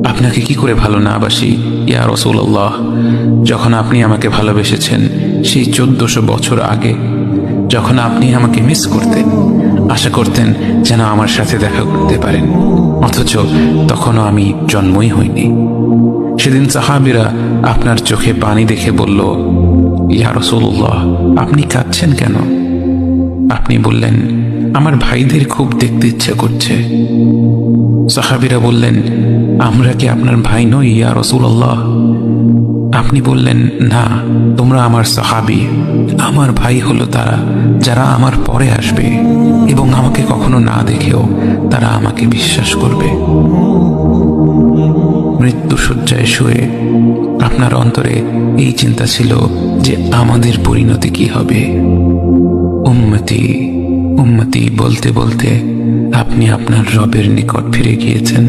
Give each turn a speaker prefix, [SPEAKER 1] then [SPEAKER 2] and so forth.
[SPEAKER 1] আপনাকে কি করে ভালো না বাসি ইয়া রাসূলুল্লাহ। যখন আপনি আমাকে ভালোবেসেছেন সেই 1400 বছর আগে, যখন আপনি আমাকে মিস করতেন, আশা করতেন যেন আমার সাথে দেখা করতে পারেন, অথচ তখনও আমি জন্মই হইনি। সেদিন সাহাবীরা আপনার চোখে পানি দেখে বলল, ইয়া রাসূলুল্লাহ, আপনি কাঁদছেন কেন? আপনি বললেন, আমার ভাইদের খুব দেখতে ইচ্ছা করছে। সাহাবীরা বললেন, আমরা কি আপনার ভাই নই ইয়া রাসূলুল্লাহ? আপনি বললেন, না, তোমরা আমার সাহাবী। আমার ভাই হলো তারা যারা আমার পরে আসবে এবং আমাকে কখনো না দেখেও তারা আমাকে বিশ্বাস করবে। মৃত্যু শয্যায় শুয়ে আপনার অন্তরে এই চিন্তা ছিল যে আমাদের পরিণতি কি হবে। উম্মতি উম্মতি বলতে বলতে আপনি আপনার রবের নিকট ফিরে গিয়েছেন।